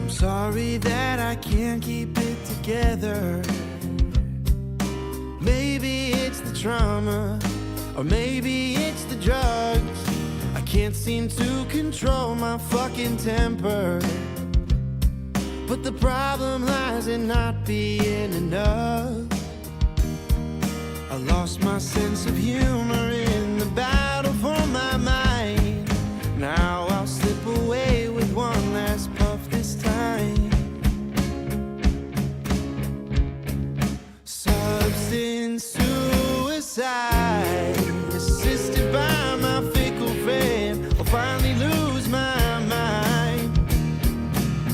Sorry that I can't keep it together. Maybe it's the trauma, or maybe it's the drugs. I can't seem to control my fucking temper. But the problem lies in not being enough. I lost my sense of humor in the battle for my mind. Now I'll slip away with one last puff this time. Substance suicide, assisted by my fickle friend. I'll finally lose my mind.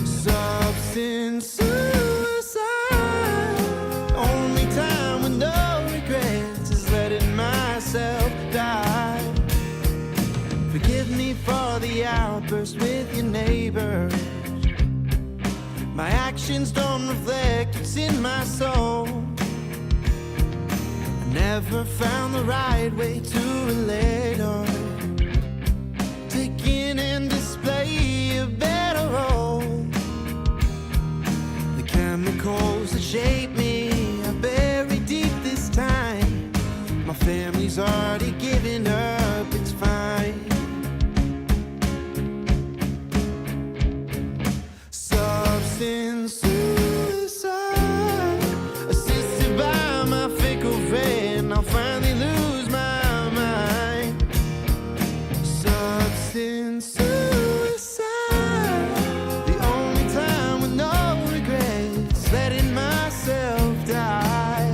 Substance suicide, only time with no regrets is letting myself die. Forgive me for the outburst with your neighbors. My actions don't reflect what's in my soul. I never found the right way to relate or take in and display a better role. The chemicals that shape me are buried deep this time. My family's already given up, it's fine. Substance suicide, assisted by my fickle friend. I'll finally lose my mind. Substance suicide, the only time with no regrets, letting myself die.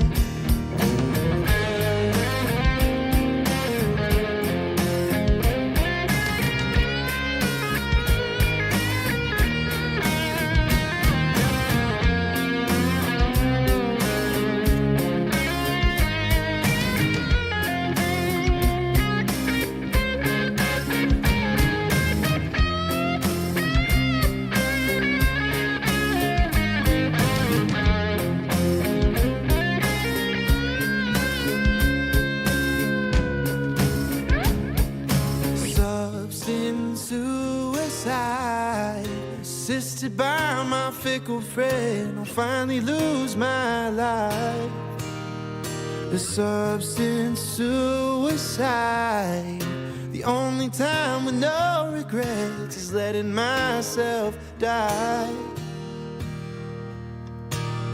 Substance suicide, assisted by my fickle friend. I'll finally lose my life. The substance suicide, the only time with no regrets is letting myself die.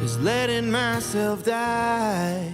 Is letting myself die.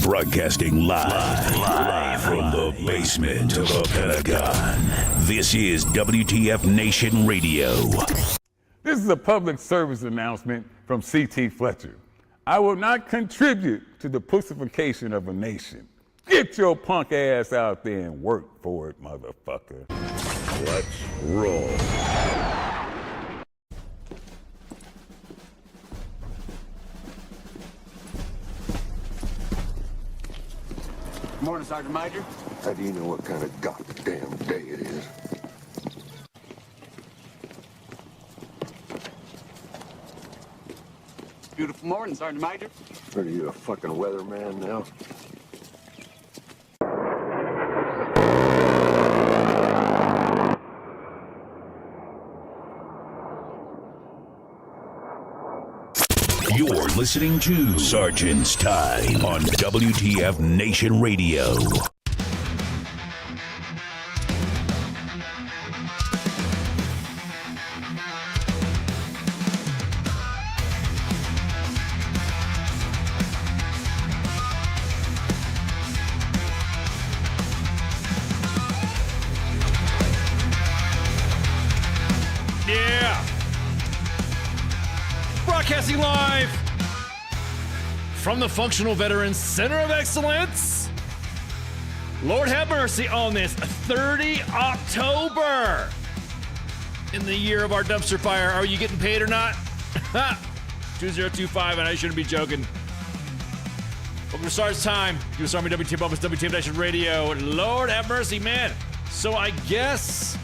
Broadcasting live from the basement of the Pentagon. This is WTF Nation Radio. This is a public service announcement from C.T. Fletcher. I will not contribute to the pussification of a nation. Get your punk ass out there and work for it, motherfucker. Let's roll. Good morning, Sergeant Major. How do you know what kind of goddamn day it is? Beautiful morning, Sergeant Major. Are you a fucking weatherman now? You're listening to Sergeant's Time on WTF Nation Radio. Yeah! Broadcasting live from the Functional Veterans Center of Excellence. Lord have mercy on this 30 October in the year of our dumpster fire. Are you getting paid or not? 2025, and I shouldn't be joking. Welcome to Sergeant's Time. U.S. Army WTF Office, WTF Nation Radio. Lord have mercy, man. So I guess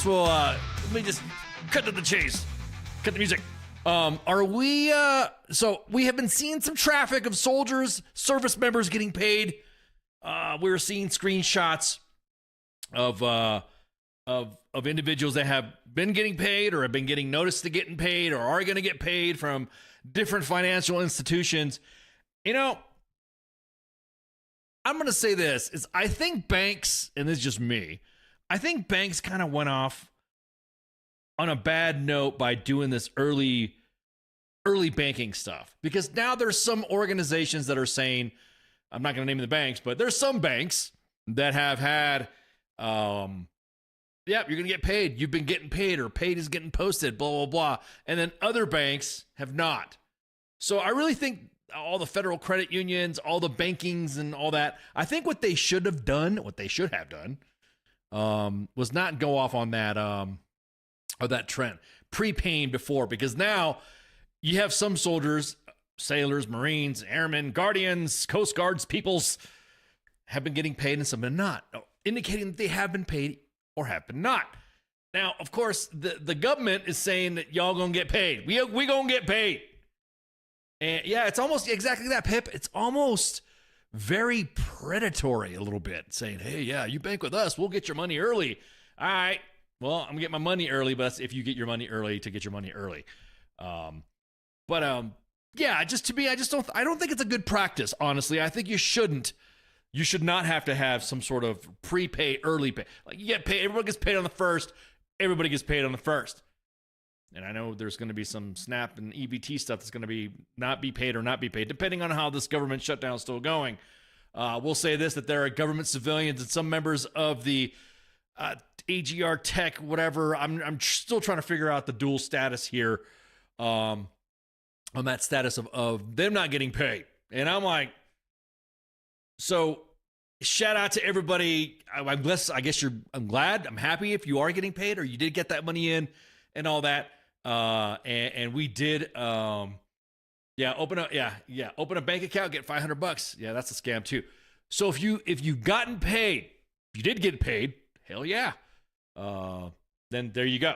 we'll let me just cut to the chase. Cut the music. Are we, so we have been seeing some traffic of soldiers, service members getting paid. We're seeing screenshots of individuals that have been getting paid or have been getting notice to getting paid or are going to get paid from different financial institutions. You know, I'm going to say this is I think banks, and this is just me, I think banks kind of went off on a bad note by doing this early banking stuff, because now there's some organizations that are saying, I'm not going to name the banks, but there's some banks that have had, you're going to get paid. You've been getting paid, or paid is getting posted, blah, blah, blah. And then other banks have not. So I really think all the federal credit unions, all the bankings and all that, I think what they should have done was not go off on that, or that trend, prepaying before, because now you have some soldiers, sailors, Marines, airmen, guardians, Coast Guards, peoples have been getting paid and some have not, indicating that they have been paid or have been not. Now, of course, the government is saying that y'all gonna get paid. We gonna get paid. And yeah, it's almost exactly that, Pip. It's almost very predatory a little bit, saying, hey, yeah, you bank with us, we'll get your money early. All right. Well, I'm gonna get my money early, but that's if you get your money early to get your money early. Yeah, just to me, I don't think it's a good practice, honestly. I think you should not have to have some sort of prepay, early pay. Like, you get paid, everyone gets paid on the first, everybody gets paid on the first. And I know there's going to be some SNAP and EBT stuff that's going to not be paid or not be paid, depending on how this government shutdown is still going. We'll say this, that there are government civilians and some members of the AGR Tech, whatever. I'm still trying to figure out the dual status here on that status of them not getting paid. And I'm like, so shout out to everybody. I'm glad, I'm happy if you are getting paid or you did get that money in and all that. And we did, open a bank account, get $500. Yeah, that's a scam too. So if you gotten paid, if you did get paid, hell yeah. Then there you go.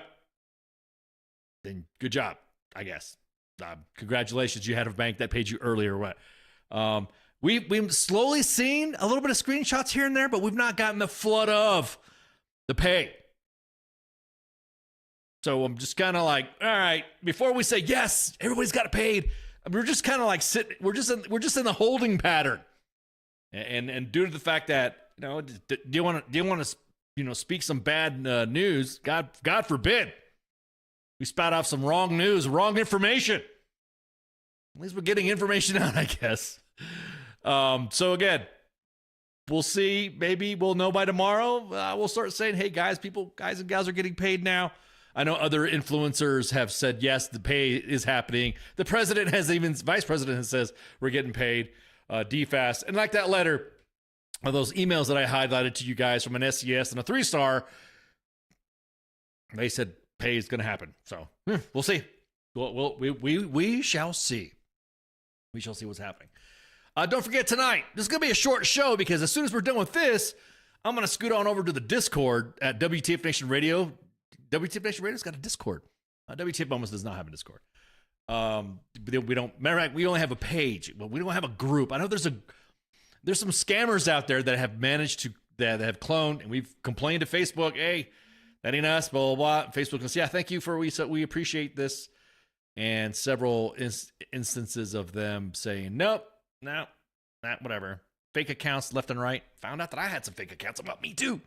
Then good job, I guess. Congratulations, you had a bank that paid you early or what. We've slowly seen a little bit of screenshots here and there, but we've not gotten the flood of the pay. So I'm just kind of like, all right, before we say yes, everybody's got paid, we're just kind of like sitting. We're just in the holding pattern, and due to the fact that do you want to speak some bad news? God forbid we spout off some wrong news, wrong information. At least we're getting information out, I guess. So again, we'll see. Maybe we'll know by tomorrow. We'll start saying, hey, guys and gals are getting paid now. I know other influencers have said, yes, the pay is happening. The president has even, vice president says, we're getting paid. DFAS. And like that letter, of those emails that I highlighted to you guys from an SCS and a 3-star, they said pay is going to happen. So we'll see. We shall see. We shall see what's happening. Don't forget tonight, this is going to be a short show because as soon as we're done with this, I'm going to scoot on over to the Discord at WTF Nation Radio. WTF Nation Radio's got a Discord. WTF Moments does not have a Discord. We don't. Matter of fact, we only have a page, but we don't have a group. I know there's some scammers out there that have managed to that have cloned, and we've complained to Facebook. Hey, that ain't us. Blah blah blah. Facebook goes, yeah, thank you for we appreciate this, and several instances of them saying nope, no, not whatever. Fake accounts left and right. Found out that I had some fake accounts about me too.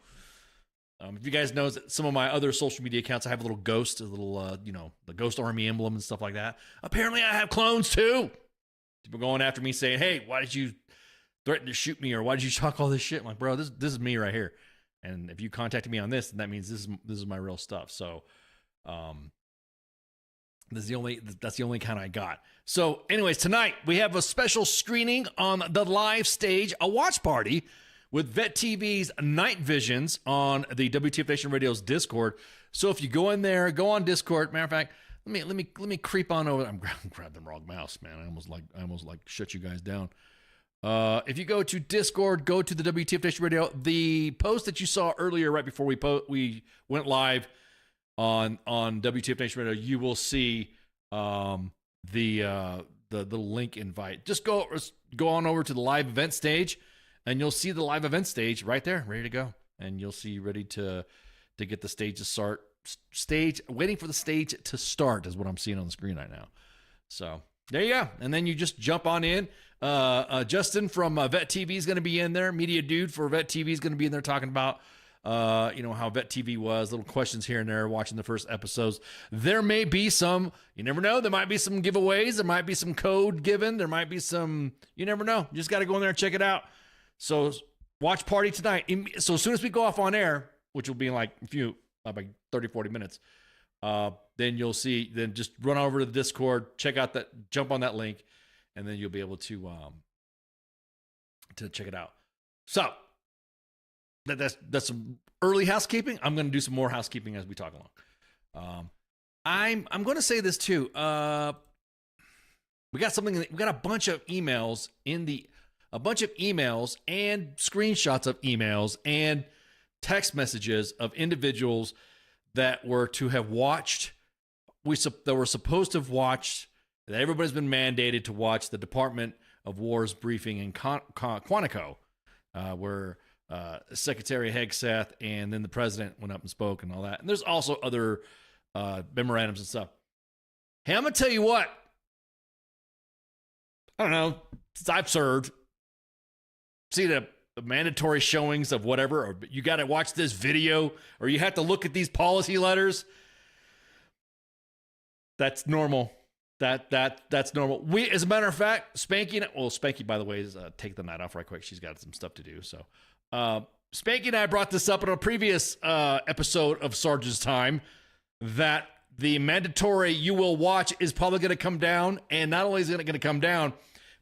If you guys know that some of my other social media accounts, I have a little ghost, the Ghost Army emblem and stuff like that. Apparently, I have clones too. People going after me saying, "Hey, why did you threaten to shoot me?" or "Why did you talk all this shit?" I'm like, bro, this is me right here. And if you contacted me on this, then that means this is my real stuff. So, that's the only account I got. So, anyways, tonight we have a special screening on the live stage, a watch party with Vet TV's Night Visions on the WTF Nation Radio's Discord. So if you go in there, go on Discord. Matter of fact, let me creep on over. I'm grabbing the wrong mouse, man. I almost like shut you guys down. If you go to Discord, go to the WTF Nation Radio. The post that you saw earlier, right before we went live on WTF Nation Radio, you will see the link invite. Just go on over to the live event stage. And you'll see the live event stage right there, ready to go. And you'll see ready to get the stage to start. Waiting for the stage to start is what I'm seeing on the screen right now. So there you go. And then you just jump on in. Justin from Vet TV is going to be in there. Media dude for Vet TV is going to be in there talking about how Vet TV was. Little questions here and there. Watching the first episodes. There may be some. You never know. There might be some giveaways. There might be some code given. There might be some. You never know. You just got to go in there and check it out. So watch party tonight. So as soon as we go off on air, which will be in like 30, 40 minutes, then you'll see, then just run over to the Discord, check out jump on that link, and then you'll be able to check it out. So that's some early housekeeping. I'm going to do some more housekeeping as we talk along. I'm going to say this too. We got a bunch of emails and screenshots of emails and text messages of individuals that were to have watched, that were supposed to have watched, that everybody's been mandated to watch the Department of War's briefing in Quantico, where Secretary Hegseth and then the president went up and spoke and all that. And there's also other memorandums and stuff. Hey, I'm going to tell you what. I don't know. Since I've served, see the mandatory showings of whatever, or you got to watch this video, or you have to look at these policy letters. That's normal. That's normal. We, as a matter of fact, Spanky, by the way, is take the night off right quick. She's got some stuff to do. So, Spanky and I brought this up in a previous episode of Sarge's Time, that the mandatory you will watch is probably going to come down, and not only is it going to come down,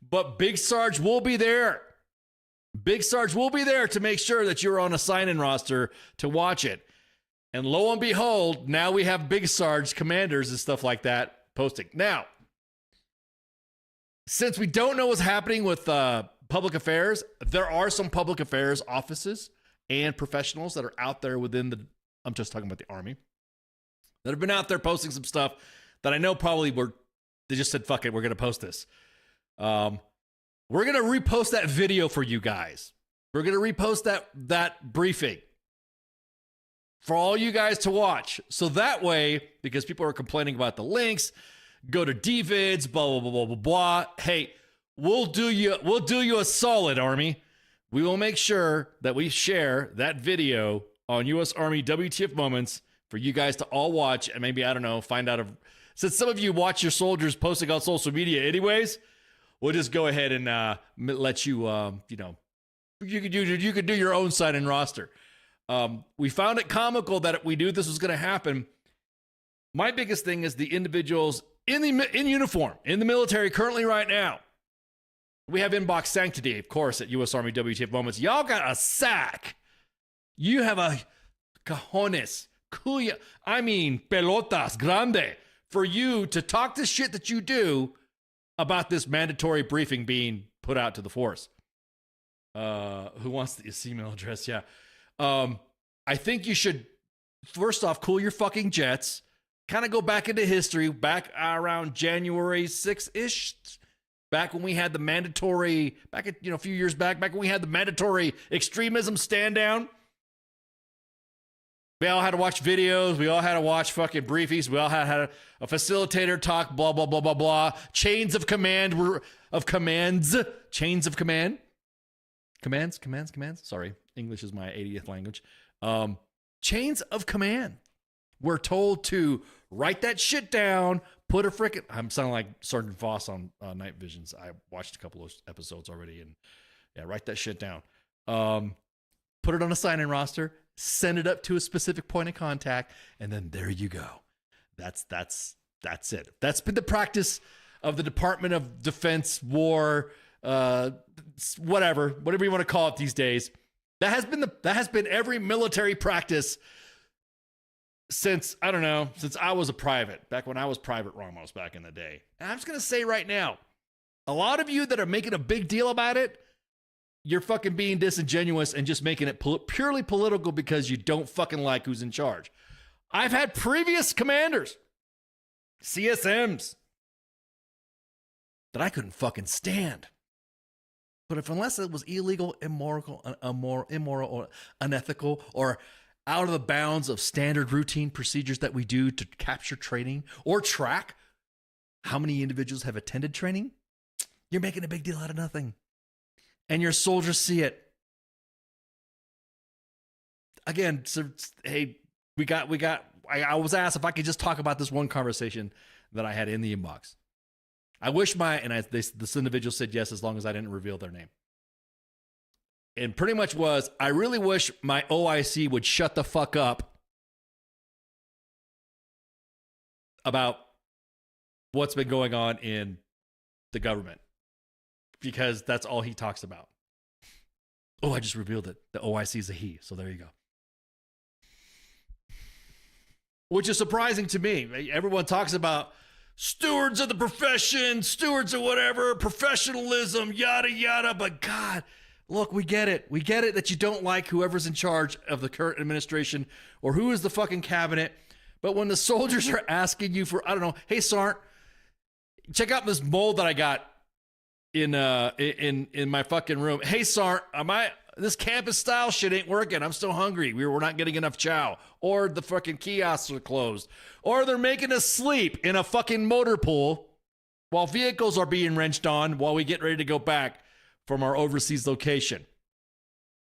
but Big Sarge will be there. Big Sarge will be there to make sure that you're on a sign-in roster to watch it. And lo and behold, now we have Big Sarge commanders and stuff like that posting. Now, since we don't know what's happening with public affairs, there are some public affairs offices and professionals that are out there I'm just talking about the Army, that have been out there posting some stuff that I know probably they just said, fuck it, we're going to post this. We're going to repost that video for you guys. We're going to repost that briefing for all you guys to watch. So that way, because people are complaining about the links, go to DVids, blah, blah, blah, blah, blah, blah. Hey, we'll do you a solid, Army. We will make sure that we share that video on U.S. Army WTF Moments for you guys to all watch, and maybe, I don't know, find out since some of you watch your soldiers posting on social media anyways, we'll just go ahead and let you, you could do your own sign-in roster. We found it comical that we knew this was going to happen. My biggest thing is the individuals in uniform, in the military currently right now. We have inbox sanctity, of course, at U.S. Army WTF Moments. Y'all got a sack. You have a cojones, cuya, I mean, pelotas grande, for you to talk the shit that you do about this mandatory briefing being put out to the force. Who wants this email address? Yeah. I think you should, first off, cool your fucking jets. Kind of go back into history, back around January 6th-ish, back when we had the mandatory, a few years back when we had the mandatory extremism stand down. We all had to watch videos. We all had to watch fucking briefings. We all had a facilitator talk, blah, blah, blah, blah, blah. Chains of command Chains of command. Commands. Sorry, English is my 80th language. Chains of command. We're told to write that shit down, put a frickin'... I'm sounding like Sergeant Voss on Night Visions. I watched a couple of episodes already, and yeah, write that shit down. Put it on a sign-in roster, send it up to a specific point of contact, and then there you go. That's it. That's been the practice of the Department of Defense, War, whatever you want to call it these days. That has been every military practice since I was a private, back when I was Private Ramos back in the day. And I'm just going to say right now, a lot of you that are making a big deal about it, you're fucking being disingenuous and just making it purely political because you don't fucking like who's in charge. I've had previous commanders, CSMs, that I couldn't fucking stand. But unless it was illegal, immoral, or unethical, or out of the bounds of standard routine procedures that we do to capture training or track how many individuals have attended training, you're making a big deal out of nothing. And your soldiers see it. Again, so, hey, I was asked if I could just talk about this one conversation that I had in the inbox. I wish this individual said yes as long as I didn't reveal their name. And pretty much was, I really wish my OIC would shut the fuck up about what's been going on in the government, because that's all he talks about. Oh, I just revealed it. The OIC is a he, so there you go. Which is surprising to me. Everyone talks about stewards of the profession, stewards of whatever, professionalism, yada, yada. But God, look, we get it. We get it that you don't like whoever's in charge of the current administration or who is the fucking cabinet. But when the soldiers are asking you for, I don't know, hey, Sarnt, check out this mold that I got in my fucking room. Hey, Sarnt, this campus style shit ain't working. I'm still hungry. We're not getting enough chow. Or the fucking kiosks are closed. Or they're making us sleep in a fucking motor pool while vehicles are being wrenched on while we get ready to go back from our overseas location.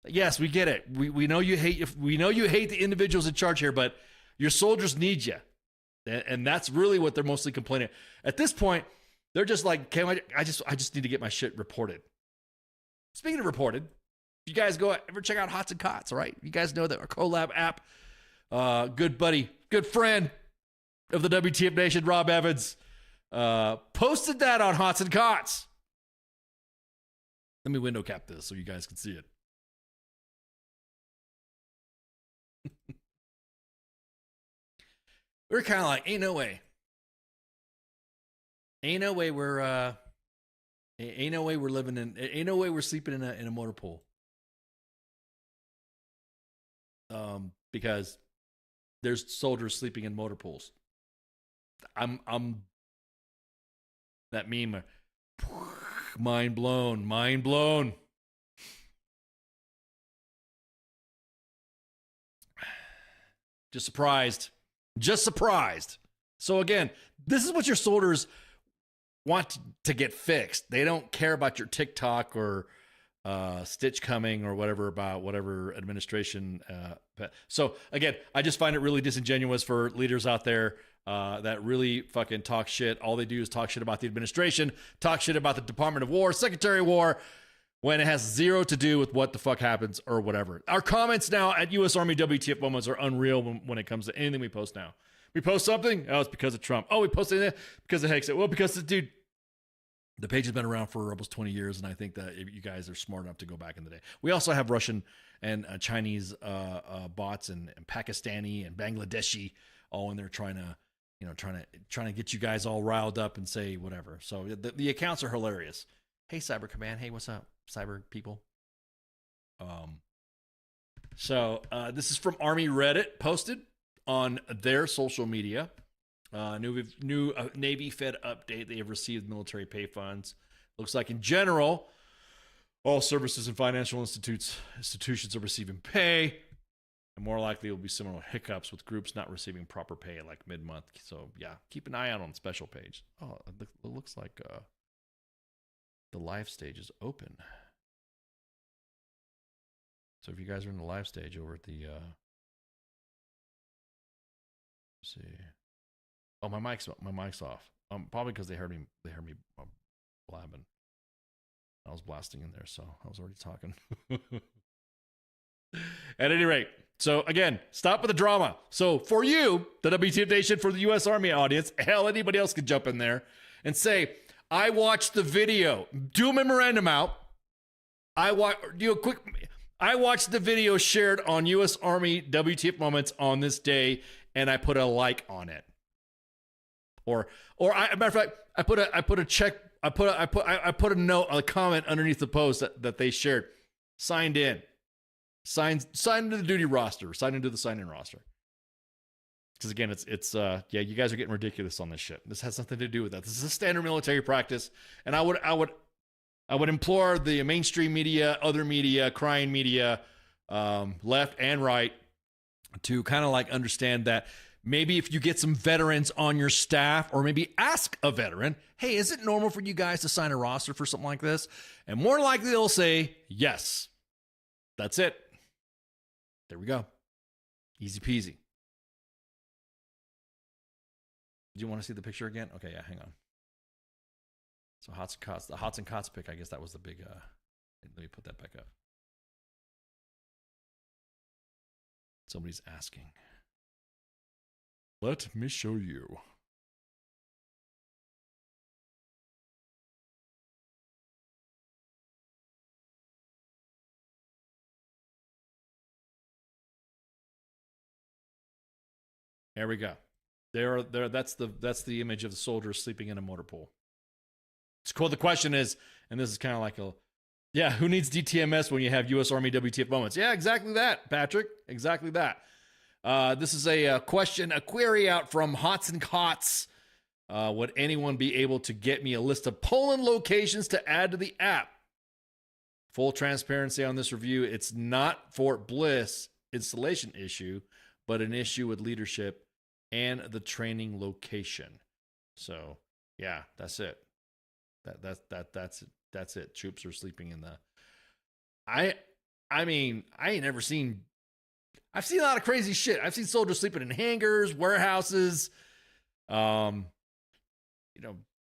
Yes, we get it. We know you hate the individuals in charge here, but your soldiers need you. And that's really what they're mostly complaining. At this point, they're just like, I just need to get my shit reported. Speaking of reported, you guys ever check out Hots and Cots, all right? You guys know that our collab app, good buddy, good friend of the WTF Nation, Rob Evans, posted that on Hots and Cots. Let me window cap this so you guys can see it. We're kind of like, ain't no way we're sleeping in a motor pool. Because there's soldiers sleeping in motor pools. I'm that meme. Mind blown. Just surprised. So again, this is what your soldiers want to get fixed. They don't care about your TikTok or Stitch coming or whatever about whatever administration. So again, I just find it really disingenuous for leaders out there that really fucking talk shit. All they do is talk shit about the administration, talk shit about the Department of War, Secretary of War, when it has zero to do with what the fuck happens or whatever. Our comments now at U.S. Army WTF moments are unreal when it comes to anything we post now. We post something, oh, it's because of Trump. Oh, we posted it because of Hicks. Well, because the dude, the page has been around for almost 20 years, and I think that you guys are smart enough to go back in the day. We also have Russian and Chinese bots and Pakistani and Bangladeshi all in there trying to get you guys all riled up and say whatever. So the accounts are hilarious. Hey, Cyber Command. Hey, what's up, Cyber people? So this is from Army Reddit, posted on their social media. New Navy Fed update. They have received military pay funds. Looks like in general, all services and financial institutions are receiving pay. And more likely, it will be similar hiccups with groups not receiving proper pay like mid-month. So yeah, keep an eye out on the special page. Oh, it looks like the live stage is open. So if you guys are in the live stage over at the let's see. Oh, my mic's off. Probably because they heard me blabbing. I was blasting in there, so I was already talking. At any rate, so again, stop with the drama. So for you, the WTF Nation, for the U.S. Army audience, hell, anybody else could jump in there and say, I watched the video. Do a memorandum out. I watched the video shared on U.S. Army WTF moments on this day, and I put a like on it. Or matter of fact, I put a note, a comment underneath the post that they shared. Signed in. Signed into the duty roster. Signed into the sign-in roster. Because again, it's you guys are getting ridiculous on this shit. This has nothing to do with that. This is a standard military practice, and I would implore the mainstream media, other media, crying media, left and right, to kind of like understand that maybe if you get some veterans on your staff, or maybe ask a veteran, hey, is it normal for you guys to sign a roster for something like this? And more likely they'll say yes. That's it. There we go. Easy peasy. Do you want to see the picture again? Okay, yeah, hang on. So the Hots and Cots pick, I guess that was the big, let me put that back up. Somebody's asking. Let me show you. There we go. There. That's the image of the soldier sleeping in a motor pool. It's cool. The question is, and this is kind of like who needs DTMS when you have U.S. Army WTF moments? Yeah, exactly that, Patrick. Exactly that. This is a query out from Hots and Cots. Would anyone be able to get me a list of Poland locations to add to the app? Full transparency on this review. It's not Fort Bliss installation issue, but an issue with leadership and the training location. So yeah, that's it. That's it. Troops are sleeping in the. I mean, I ain't never seen. I've seen a lot of crazy shit. I've seen soldiers sleeping in hangars, warehouses,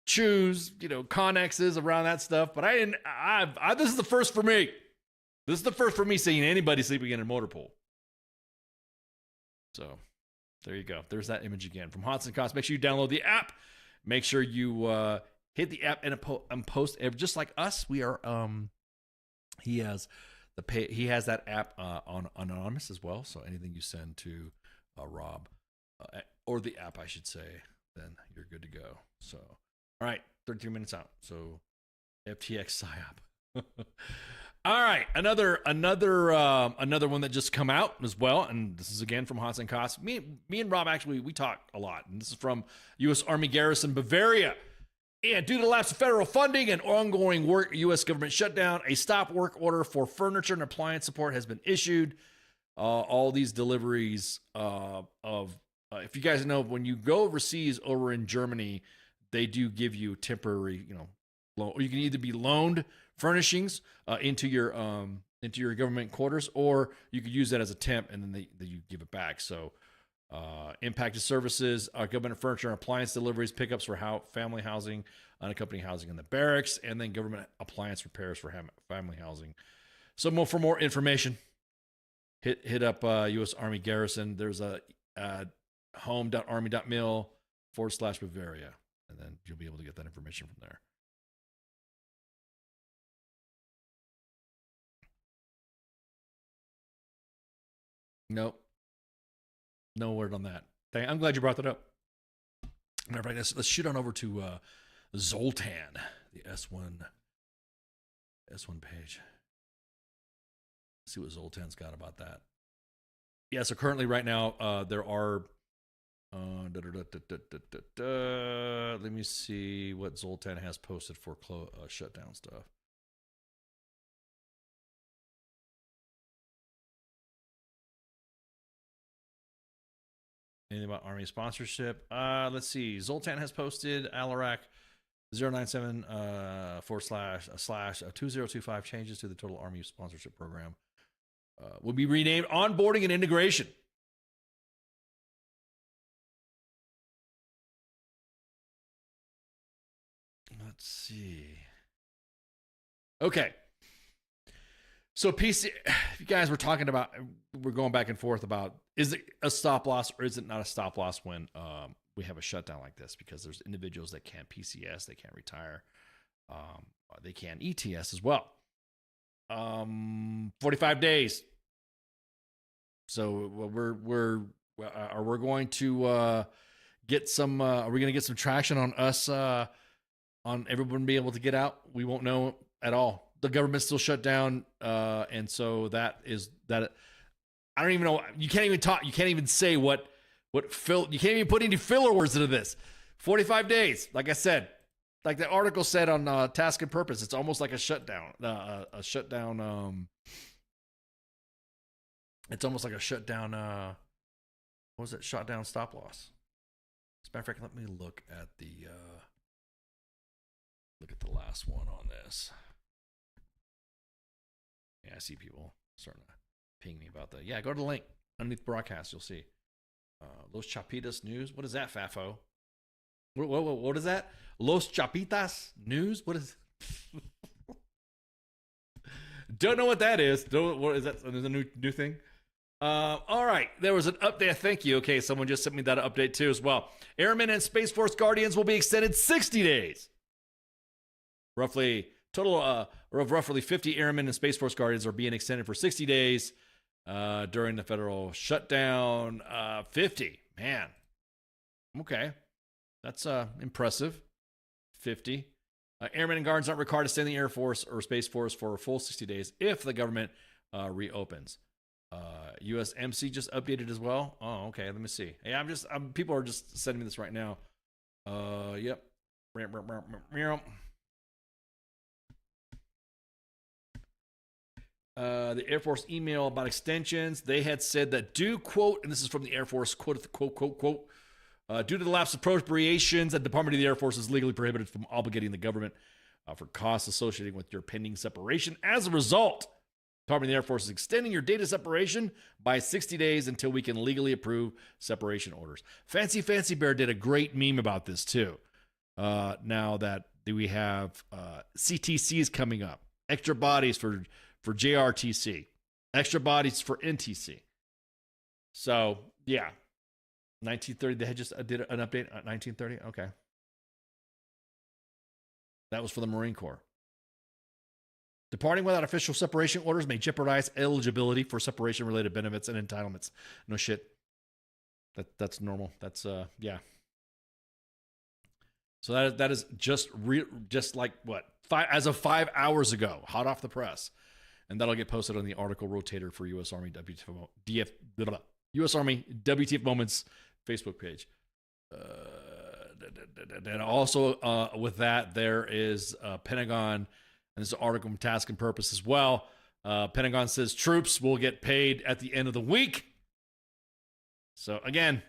chews, connexes around that stuff. But this is the first for me. This is the first for me seeing anybody sleeping in a motor pool. So there you go. There's that image again from Hots and Cots. Make sure you download the app. Make sure you hit the app and post. Just like us, we are. He has that app on anonymous as well. So anything you send to Rob or the app, I should say, then you're good to go. So all right, 33 minutes out. So FTX PSYOP. All right, another one that just come out as well, and this is again from Hots and Cots. Me and Rob actually we talk a lot, and this is from U.S. Army Garrison Bavaria. And due to lapse of federal funding and ongoing U.S. government shutdown, a stop work order for furniture and appliance support has been issued. All these deliveries if you guys know, when you go overseas over in Germany, they do give you temporary, loan. You can either be loaned furnishings into your government quarters, or you could use that as a temp, and then you give it back. So Impacted services, government furniture and appliance deliveries, pickups for family housing, unaccompanied housing in the barracks, and then government appliance repairs for family housing. So for more information, hit up U.S. Army Garrison. There's a home.army.mil/Bavaria, and then you'll be able to get that information from there. Nope. No word on that. I'm glad you brought that up. Matter of fact, let's shoot on over to Zoltan, the S1 page. See what Zoltan's got about that. Yeah, so currently right now there are let me see what Zoltan has posted for shutdown stuff. Anything about Army sponsorship? Let's see. Zoltan has posted Alarak 097//2025 changes to the total Army sponsorship program. Will be renamed Onboarding and Integration. Let's see. Okay. So PC, you guys were talking about, we're going back and forth about, is it a stop loss or is it not a stop loss when we have a shutdown like this? Because there's individuals that can't PCS, they can't retire, they can't ETS as well. 45 days. So we're going to get some, are we going to get some traction on us, on everyone being able to get out? We won't know at all. The government's still shut down, and so that is that. I don't even know. You can't even talk. You can't even say what fill. You can't even put any filler words into this. 45 days, like I said, like the article said on Task and Purpose. It's almost like a shutdown. A shutdown. It's almost like a shutdown. What was it? Shutdown stop loss. As a matter of fact, let me look at the last one on this. Yeah, I see people starting to ping me about that. Yeah, go to the link underneath broadcast. You'll see. Los Chapitas News. What is that, Fafo? What is that? Los Chapitas News? What is Don't know what that is. What is that? There's a new thing? All right. There was an update. Thank you. Okay, someone just sent me that update too as well. Airmen and Space Force Guardians will be extended 60 days. Total of roughly 50 airmen and Space Force Guardians are being extended for 60 days during the federal shutdown. 50, man. Okay, that's impressive. 50. Airmen and Guards aren't required to stay in the Air Force or Space Force for a full 60 days if the government reopens. USMC just updated as well. Oh, okay. Let me see. Yeah, people are just sending me this right now. Yep. The Air Force email about extensions, they had said that due, quote, and this is from the Air Force, quote, due to the lapse of appropriations, the Department of the Air Force is legally prohibited from obligating the government for costs associated with your pending separation. As a result, the Department of the Air Force is extending your data separation by 60 days until we can legally approve separation orders. Fancy Bear did a great meme about this too. Now that we have CTCs coming up, extra bodies for JRTC, extra bodies for NTC. So, yeah. 1930, they had just did an update at 1930? Okay. That was for the Marine Corps. Departing without official separation orders may jeopardize eligibility for separation-related benefits and entitlements. No shit. That's normal. That's, yeah. So that is just like, what, as of 5 hours ago, hot off the press. And that'll get posted on the article rotator for U.S. Army U.S. Army WTF Moments Facebook page. And also with that, there is Pentagon, and this is an article from Task and Purpose as well. Pentagon says troops will get paid at the end of the week. So again,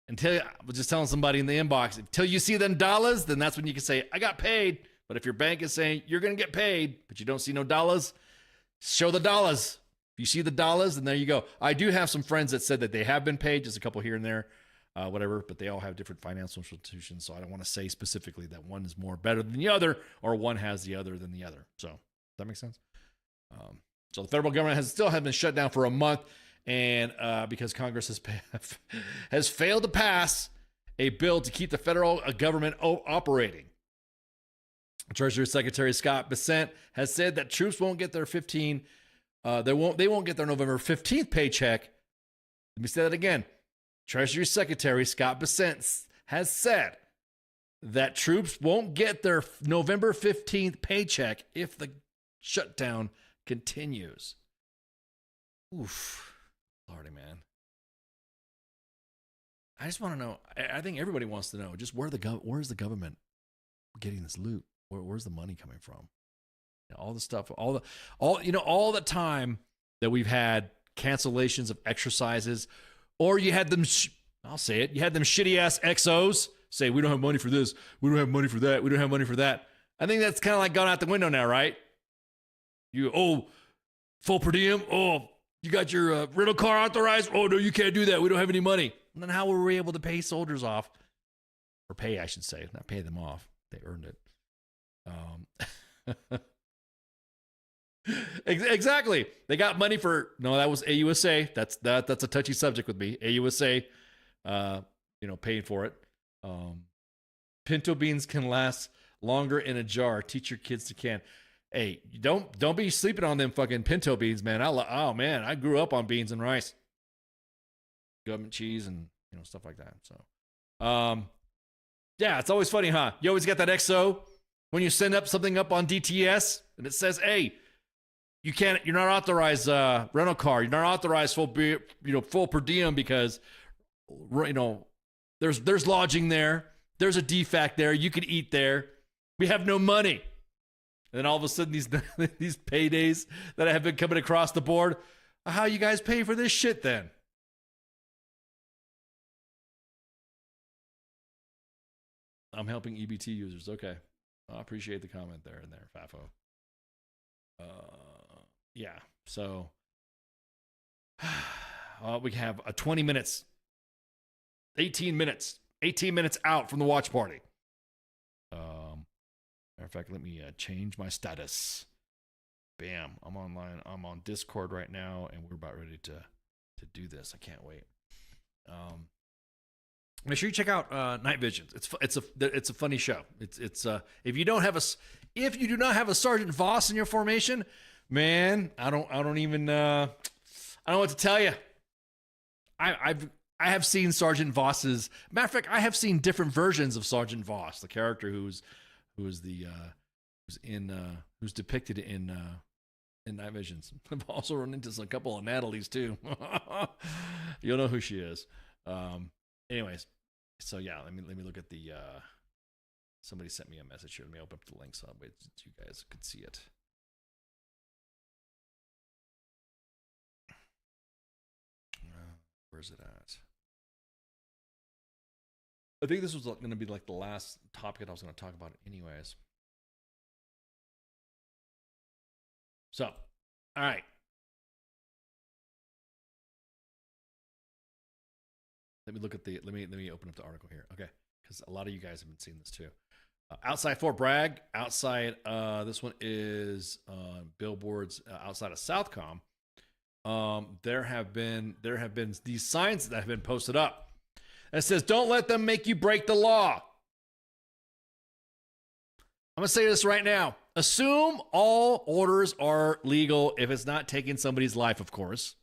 I was just telling somebody in the inbox, until you see them dollars, then that's when you can say, I got paid. But if your bank is saying you're going to get paid, but you don't see no dollars, show the dollars. If you see the dollars, then there you go. I do have some friends that said that they have been paid, just a couple here and there, whatever, but they all have different financial institutions, so I don't want to say specifically that one is more better than the other or one has the other than the other. So, does that make sense? So the federal government has been shut down for a month, and because Congress has failed to pass a bill to keep the federal government operating. Treasury Secretary Scott Bessent has said that troops won't get their they won't get their November 15th paycheck. Let me say that again. Treasury Secretary Scott Bessent has said that troops won't get their November 15th paycheck if the shutdown continues. Oof. Lordy, man. I just want to know. I think everybody wants to know just where's the government getting this loot? Where's the money coming from? All the stuff, all the time that we've had cancellations of exercises, or you had them. I'll say it. You had them shitty ass XOs say we don't have money for this, we don't have money for that, we don't have money for that. I think that's kind of like gone out the window now, right? Full per diem. You got your rental car authorized. Oh no, you can't do that. We don't have any money. And then how were we able to pay soldiers off, or pay? I should say, not pay them off. They earned it. Exactly. They got money for that was AUSA. That's a touchy subject with me. AUSA, paying for it. Pinto beans can last longer in a jar. Teach your kids to can. Hey, don't be sleeping on them fucking pinto beans, man. I grew up on beans and rice, government cheese, and stuff like that. So, yeah, it's always funny, huh? You always get that XO when you send something up on DTS and it says, hey, you're not authorized rental car. You're not authorized full per diem because, there's lodging there. There's a defect there. You could eat there. We have no money. And then all of a sudden, these paydays that have been coming across the board, how you guys pay for this shit then? I'm helping EBT users. Okay. I appreciate the comment there, Fafo. Yeah. So we have 20 minutes, 18 minutes out from the watch party. Matter of fact, let me change my status. Bam. I'm online. I'm on Discord right now, and we're about ready to do this. I can't wait. Make sure you check out Night Visions. It's a funny show. It's if you do not have a Sergeant Voss in your formation, man, I don't know what to tell you. I have seen Sergeant Voss's. Matter of fact, I have seen different versions of Sergeant Voss, the character who's depicted in Night Visions. I've also run into a couple of Natalie's too. You'll know who she is. Anyways, so yeah, let me look at the. Somebody sent me a message here. Let me open up the link so you guys could see it. Where's it at? I think this was going to be like the last topic I was going to talk about anyways. So, all right. Let me look at let me open up the article here. Okay. Because a lot of you guys have been seeing this too. Outside Fort Bragg, this one is billboards outside of Southcom. There have been these signs that have been posted up. And it says, don't let them make you break the law. I'm going to say this right now. Assume all orders are legal if it's not taking somebody's life, of course.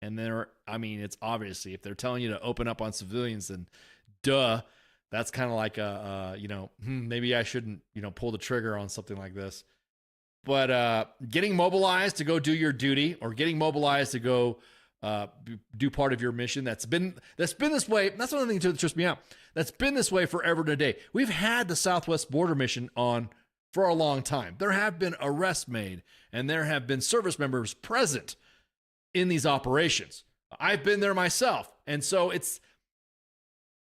And it's obviously, if they're telling you to open up on civilians, then duh, that's kind of like maybe I shouldn't, pull the trigger on something like this. But getting mobilized to go do your duty, or getting mobilized to go do part of your mission, that's been this way. That's one of the things that trips me out. That's been this way forever and a day. We've had the Southwest Border Mission on for a long time. There have been arrests made, and there have been service members present in these operations. I've been there myself. And so it's,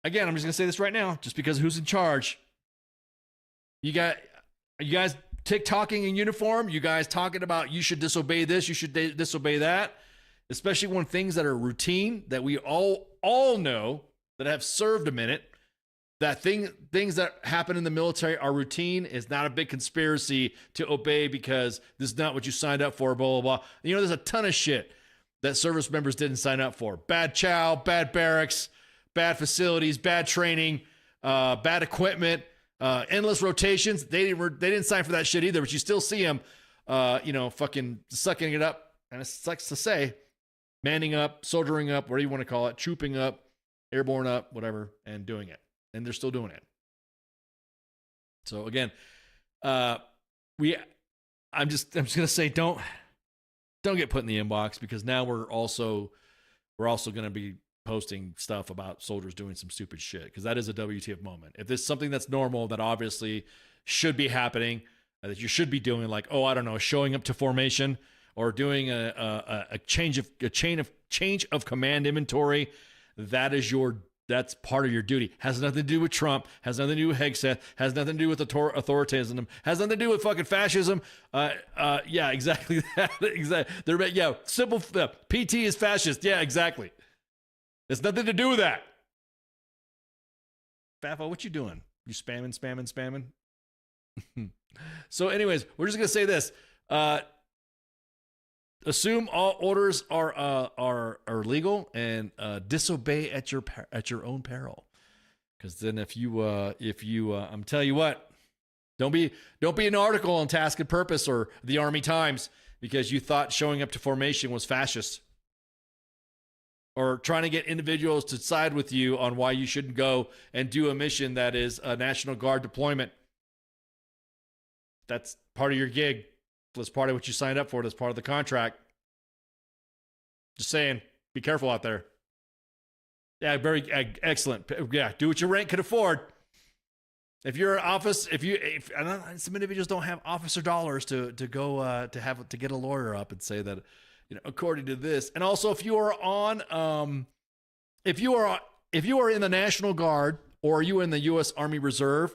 again, I'm just going to say this right now, just because of who's in charge. You guys TikToking in uniform, you guys talking about you should disobey this, you should disobey that, especially when things that are routine that we all know that have served a minute, that things that happen in the military are routine, is not a big conspiracy to obey because this is not what you signed up for, blah, blah, blah. You know, there's a ton of shit that service members didn't sign up for. Bad chow, bad barracks, bad facilities, bad training, bad equipment, endless rotations. They didn't sign for that shit either, but you still see them, fucking sucking it up. And it sucks to say, manning up, soldiering up, whatever you want to call it, trooping up, airborne up, whatever, and doing it. And they're still doing it. So again, I'm just gonna say don't get put in the inbox, because now we're also gonna be posting stuff about soldiers doing some stupid shit, because that is a WTF moment. If there's something that's normal that obviously should be happening, that you should be doing, like, oh, I don't know, showing up to formation or doing a change of command inventory, that's part of your duty. Has nothing to do with Trump, has nothing to do with Hegseth, has nothing to do with authoritarianism, has nothing to do with fucking fascism. Yeah, exactly that. Exactly. Yeah, simple. PT is fascist. Yeah, exactly. It's nothing to do with that. Fafo, what you doing? You spamming? So anyways, we're just going to say this. Assume all orders are legal, and disobey at your own peril. Because then if you I'm telling you what, don't be an article on Task and Purpose or the Army Times because you thought showing up to formation was fascist, or trying to get individuals to side with you on why you shouldn't go and do a mission that is a National Guard deployment. That's part of your gig. That's part of what you signed up for. That's part of the contract. Just saying, be careful out there. Yeah, very excellent. Yeah, do what your rank can afford. If you're an office, some individuals don't have officer dollars to go to get a lawyer up and say that, according to this. And also, if you are on, if you are in the National Guard or you in the U.S. Army Reserve,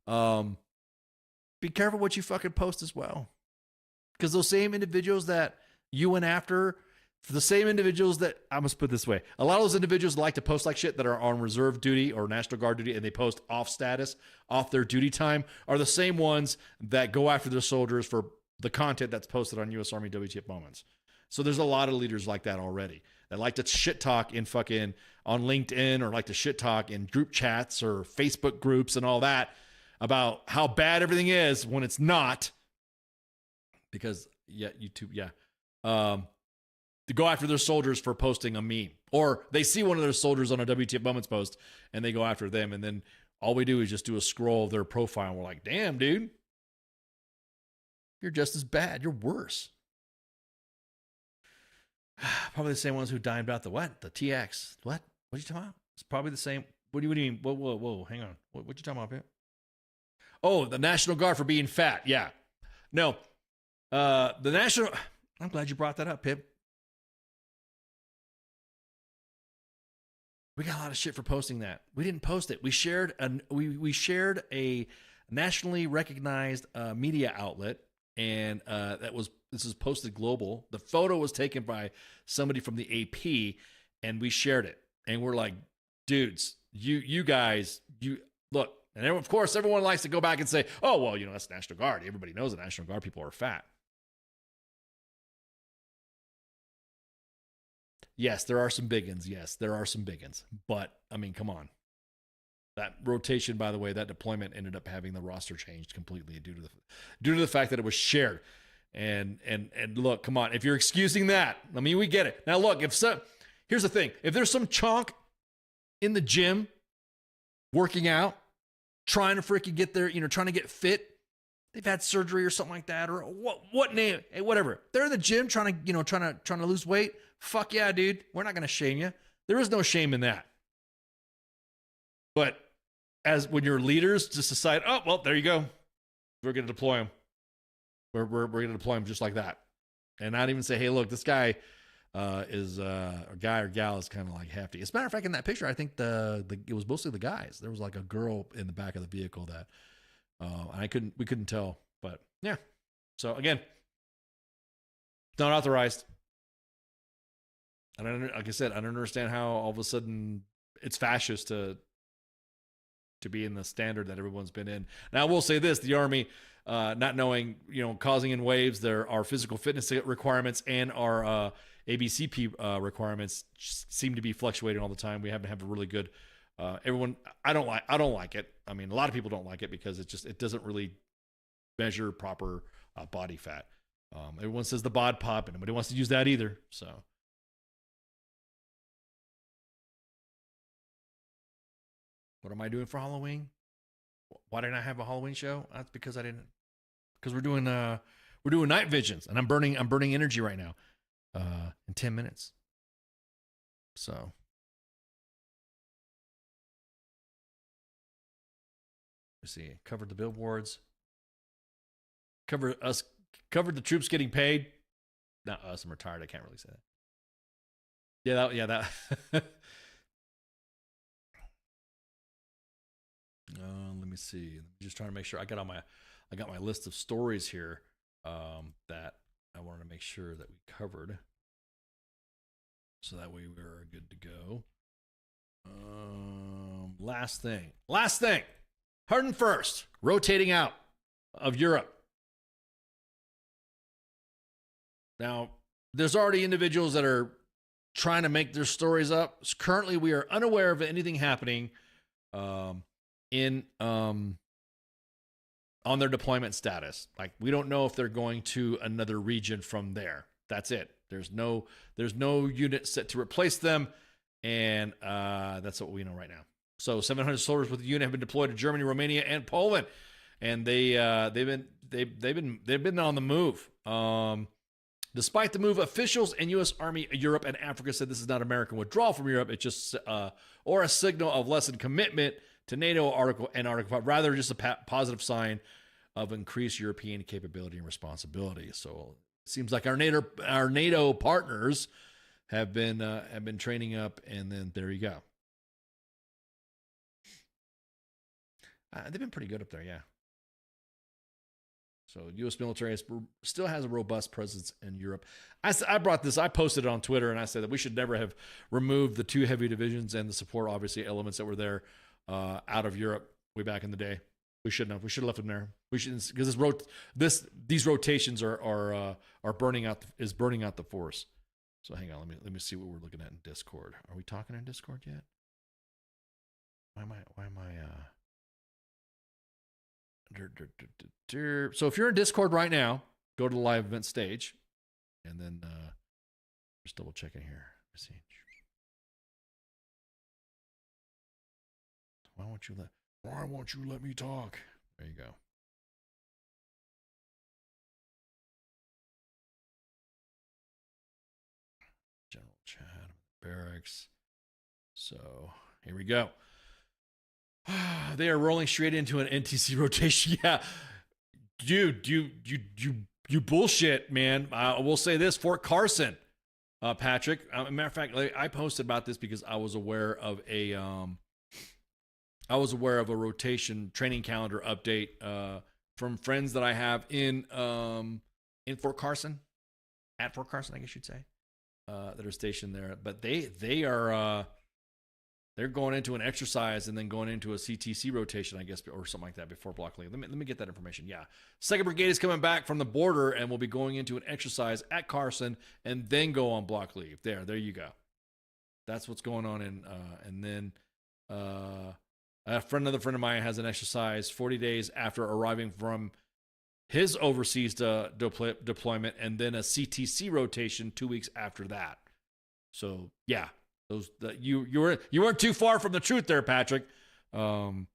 be careful what you fucking post as well. Because those same individuals that you went after, the same individuals that, I must put it this way, a lot of those individuals like to post like shit that are on reserve duty or National Guard duty, and they post off status, off their duty time, are the same ones that go after their soldiers for the content that's posted on U.S. Army WTF Moments. So there's a lot of leaders like that already that like to shit talk in fucking on LinkedIn, or like to shit talk in group chats or Facebook groups and all that about how bad everything is when it's not. Because YouTube, to go after their soldiers for posting a meme, or they see one of their soldiers on a WTF Moments post and they go after them, and then all we do is just do a scroll of their profile, and we're like, damn, dude, you're just as bad, you're worse. Probably the same ones who dimed out the TX. What are you talking about? It's probably the same. What do you mean? Whoa, hang on. What you talking about, Pip? Oh, the National Guard for being fat. Yeah, no. The National, I'm glad you brought that up, Pip. We got a lot of shit for posting that. We didn't post it. We shared a nationally recognized media outlet, and this is posted global. The photo was taken by somebody from the AP, and we shared it. And we're like, dudes, you guys, look. And of course, everyone likes to go back and say, oh, well, that's National Guard. Everybody knows the National Guard people are fat. Yes, there are some big uns. Yes, there are some big uns. But, I mean, come on. That rotation, by the way, that deployment ended up having the roster changed completely due to the fact that it was shared. And look, come on. If you're excusing that, I mean, we get it. Now, look, here's the thing. If there's some chonk in the gym working out, trying to freaking get there, trying to get fit, they've had surgery or something like that, or what name, whatever. They're in the gym trying to lose weight. Fuck yeah, dude. We're not going to shame you. There is no shame in that. But when your leaders just decide, oh, well, there you go. We're going to deploy them. We're going to deploy them just like that. And not even say, hey, look, this guy is a guy or gal is kind of like hefty. As a matter of fact, in that picture, I think it was mostly the guys. There was like a girl in the back of the vehicle that we couldn't tell. But Yeah. So again, it's not authorized. Like I said, I don't understand how all of a sudden it's fascist to be in the standard that everyone's been in. Now, I will say this: the Army, not knowing, causing in waves, there are physical fitness requirements and our ABCP requirements seem to be fluctuating all the time. We have to have a really good. Everyone, I don't like it. I mean, a lot of people don't like it because it doesn't really measure proper body fat. Everyone says the bod pop, and nobody wants to use that either. So. What am I doing for Halloween? Why didn't I have a Halloween show? That's because I didn't. Because we're doing night visions, and I'm burning energy right now. In 10 minutes. So. Let's see. Covered the billboards. Covered the troops getting paid. Not us. I'm retired. I can't really say that. That. Let me see. Just trying to make sure I got my list of stories here that I wanted to make sure that we covered, so that way we're good to go. Last thing. 101st, rotating out of Europe. Now, there's already individuals that are trying to make their stories up. Currently, we are unaware of anything happening on their deployment status. Like, we don't know if they're going to another region from there. That's it. There's no unit set to replace them, and that's what we know right now. So 700 soldiers with the unit have been deployed to Germany, Romania, and Poland, and they've been on the move. Despite the move, officials in U.S. Army Europe and Africa said this is not American withdrawal from Europe. It's just or a signal of lessened commitment to NATO Article 5, rather just a positive sign of increased European capability and responsibility. So it seems like our NATO partners have been training up, and then there you go. They've been pretty good up there, yeah. So U.S. military still has a robust presence in Europe. I brought this, I posted it on Twitter, and I said that we should never have removed the 2 heavy divisions and the support, obviously, elements that were there out of Europe way back in the day. We shouldn't have. We should have left them there. We shouldn't, because these rotations are burning out the force. So hang on, let me see what we're looking at in Discord. Are we talking in Discord yet? Why am I So if you're in Discord right now, go to the live event stage, and then just double checking here. Let's see. Why won't you let me talk? There you go. General chat, barracks. So here we go. They are rolling straight into an NTC rotation. Yeah, dude, you bullshit, man. I will say this: Fort Carson, Patrick. Matter of fact, I posted about this because I was aware of a rotation training calendar update from friends that I have in Fort Carson, at Fort Carson, I guess you'd say, that are stationed there. But they are. They're going into an exercise and then going into a CTC rotation, I guess, or something like that before block leave. Let me get that information. Yeah. 2nd Brigade is coming back from the border and will be going into an exercise at Carson and then go on block leave. There you go. That's what's going on. And then another friend of mine has an exercise 40 days after arriving from his overseas deployment, and then a CTC rotation 2 weeks after that. So, yeah. You weren't too far from the truth there, Patrick. So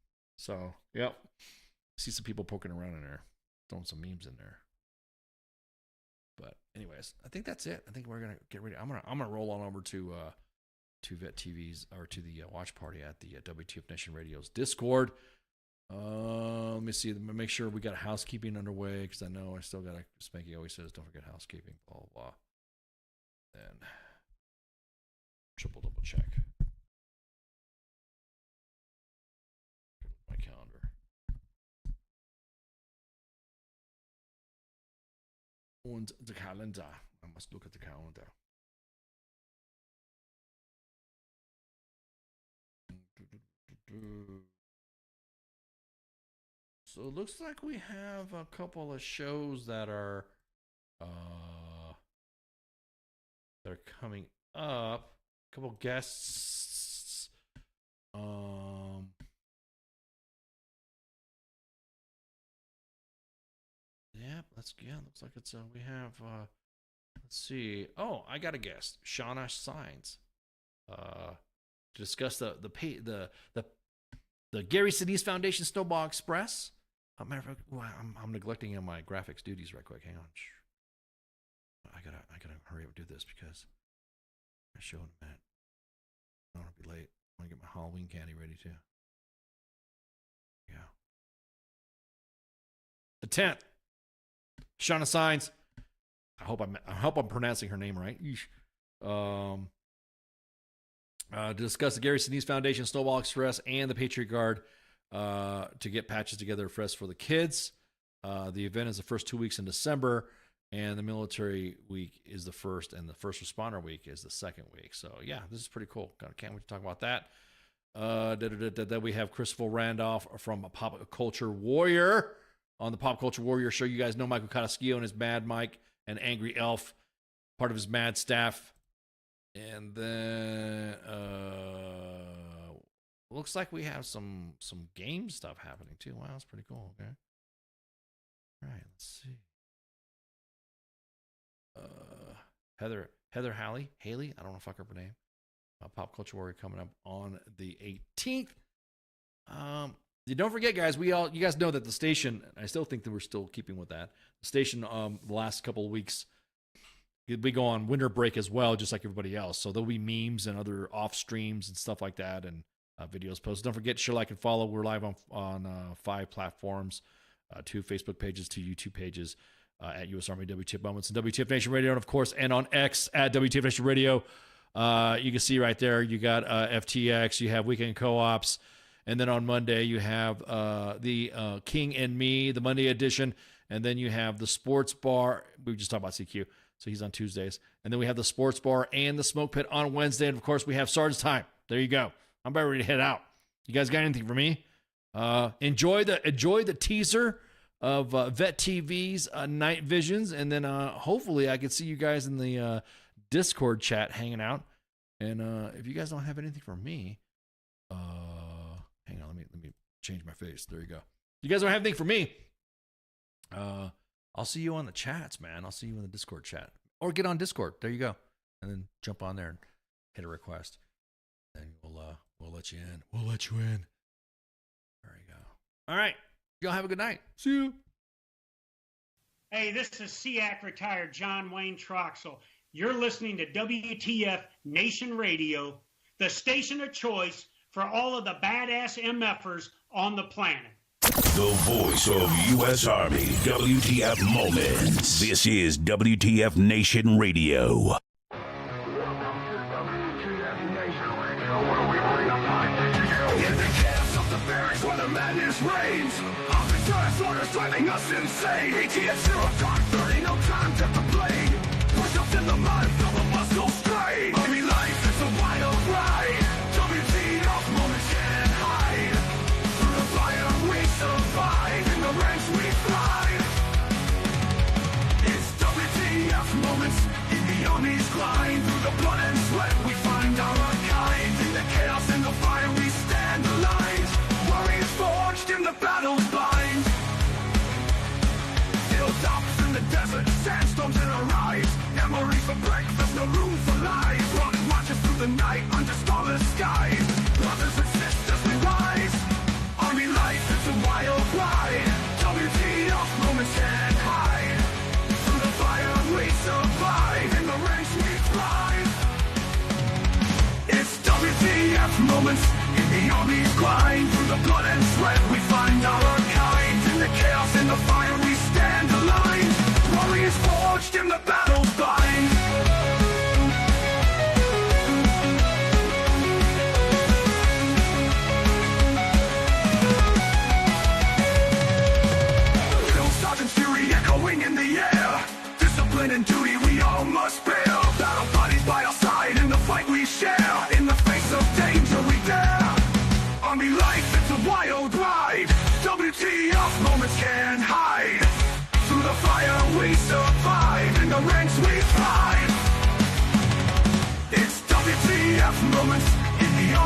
yep. See some people poking around in there, throwing some memes in there. But anyways, I think that's it. I think we're gonna get ready. I'm gonna roll on over to Vet TV's, or to the watch party at the W.T.F Nation Radio's Discord. Let me see. Make sure we got housekeeping underway, because I know I still got Spanky always says don't forget housekeeping. Blah blah blah. Then. Double check. My calendar. found the calendar. I must look at the calendar. So it looks like we have a couple of shows that are coming up. A couple guests. Looks like it's we have let's see. Oh, I got a guest, Shauna Signs. To discuss the Gary Sinise Foundation Snowball Express. Matter of fact, I'm neglecting my graphics duties right quick. Hang on. I gotta hurry up and do this because I'm showing a minute. I don't want to be late. I want to get my Halloween candy ready too. Yeah. The 10th. Shauna Signs. I hope I'm pronouncing her name right. To discuss the Gary Sinise Foundation Snowball Express and the Patriot Guard to get patches together for the kids. The event is the first 2 weeks in December, and the military week is the first, and the first responder week is the second week. So, yeah, this is pretty cool. Can't wait to talk about that. Then we have Christopher Randolph from Pop Culture Warrior on the Pop Culture Warrior show. You guys know Michael Cotaschio and his Mad Mike and Angry Elf, part of his Mad staff. And then looks like we have some game stuff happening too. Wow, that's pretty cool. Okay. All right, let's see. Heather Haley, I don't know if I fuck up her name. Pop Culture Warrior coming up on the 18th. You don't forget, guys. You guys know that the station. I still think that we're still keeping with that. The station. The last couple of weeks, we go on winter break as well, just like everybody else. So there'll be memes and other off streams and stuff like that, and videos posted. Don't forget, share, like, and follow. We're live on 5 platforms, 2 Facebook pages, 2 YouTube pages, at U.S. Army WTF Moments and WTF Nation Radio, and of course, and on X at WTF Nation Radio. You can see right there, you got FTX, you have Weekend Co-ops, and then on Monday you have the King and Me, the Monday edition, and then you have the Sports Bar. We just talked about CQ, so he's on Tuesdays, and then we have the Sports Bar and the Smoke Pit on Wednesday, and of course we have Sergeant's Time. There you go. I'm about ready to head out. You guys got anything for me? Enjoy the teaser of Vet TV's Night Visions, and then hopefully I can see you guys in the Discord chat hanging out. And if you guys don't have anything for me, hang on, let me change my face. There you go. You guys don't have anything for me. I'll see you on the chats, man. I'll see you in the Discord chat, or get on Discord. There you go, and then jump on there and hit a request, and we'll let you in. We'll let you in. There you go. All right, y'all have a good night. See you. Hey, this is SEAC retired John Wayne Troxel. You're listening to WTF Nation Radio, the station of choice for all of the badass MFers on the planet. The voice of U.S. Army, WTF Moments. This is WTF Nation Radio. Reigns. Officers orders driving us insane. ATF 0.30, no time to complain. Push-ups in the mud, feel the muscles strain. Army life, it's a wild ride. WTF moments can't hide. Through the fire we survive, in the ranks we thrive. It's WTF moments in the Army's grind. Through the blood and sweat we find our kind. In the chaos and the fire we stand aligned. Warriors forged in the battle's bind. Hilltops in the desert, sandstorms in our eyes. Memories for breakfast, no room for lies. Rocket marches through the night under starless skies. Brothers and sisters we rise. Army life is a wild ride. WTF moments can't hide. Through the fire we survive. In the ranks we thrive. It's WTF moments in the Army's grind. Through the blood and sweat we find our kind. In the chaos and the fire we stand aligned. Warriors forged in the battle's bind. Drill sergeant's fury echoing in the air. Discipline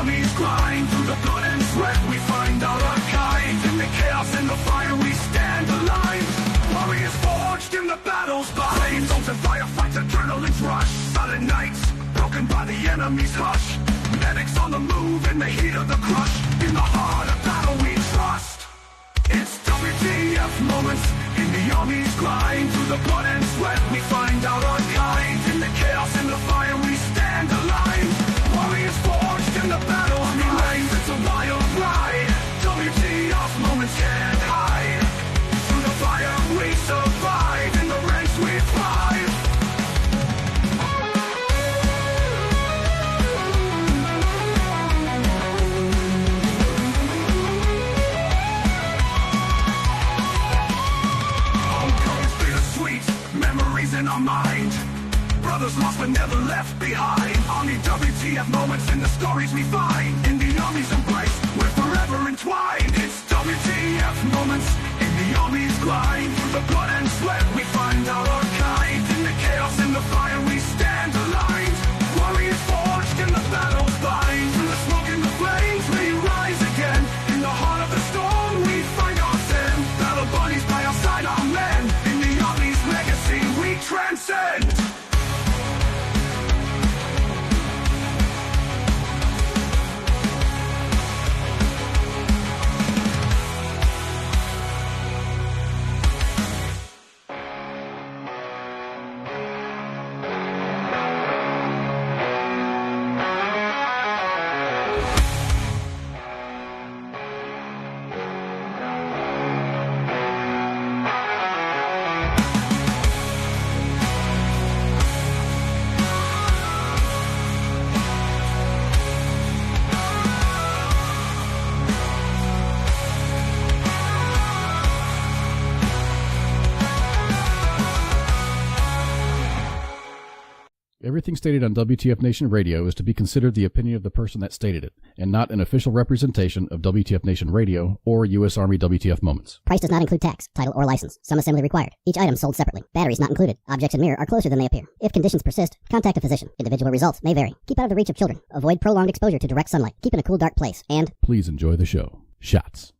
armies grind through the blood and sweat. We find out our kind. In the chaos and the fire, we stand alive. Warriors forged in the battle's bind. Souls and firefights, adrenaline's rush. Silent nights, broken by the enemy's hush. Medics on the move in the heat of the crush. In the heart of battle we trust. It's W.T.F. moments in the army's grind. Through the blood and sweat we find out our kind. In the chaos and the fire we stand alive. Warriors forged in the battle. Army life, it's a wild ride. W.T.F. moments can't hide. Through the fire we survive. In the ranks we thrive. Memories in our mind. Brothers lost but never left behind. Army W.T.F. moments in the stories we find. In the army's embrace, we're forever entwined. It's W.T.F. moments in the army's grind. Through the blood and sweat we find out our kind. In the chaos and the fire we stand aligned. Warriors forged in the battle's bind. Through the smoke and the flames we rise again. In the heart of the storm we find our sin. Battle buddies by our side, our men. In the army's legacy we transcend. Everything stated on WTF Nation Radio is to be considered the opinion of the person that stated it, and not an official representation of WTF Nation Radio or U.S. Army WTF Moments. Price does not include tax, title, or license. Some assembly required. Each item sold separately. Batteries not included. Objects in mirror are closer than they appear. If conditions persist, contact a physician. Individual results may vary. Keep out of the reach of children. Avoid prolonged exposure to direct sunlight. Keep in a cool, dark place. And please enjoy the show. Shots.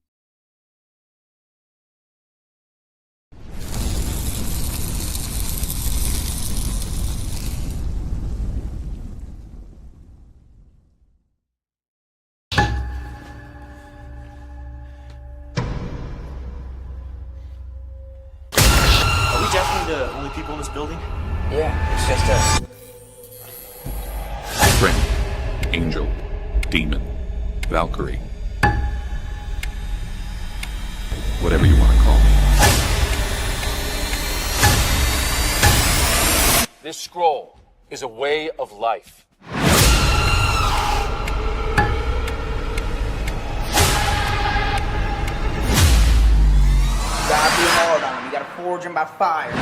The only people in this building? Yeah, it's just us. Friend, angel, demon, Valkyrie. Whatever you want to call me. This scroll is a way of life. You gotta be hard on them. You gotta forge them by fire.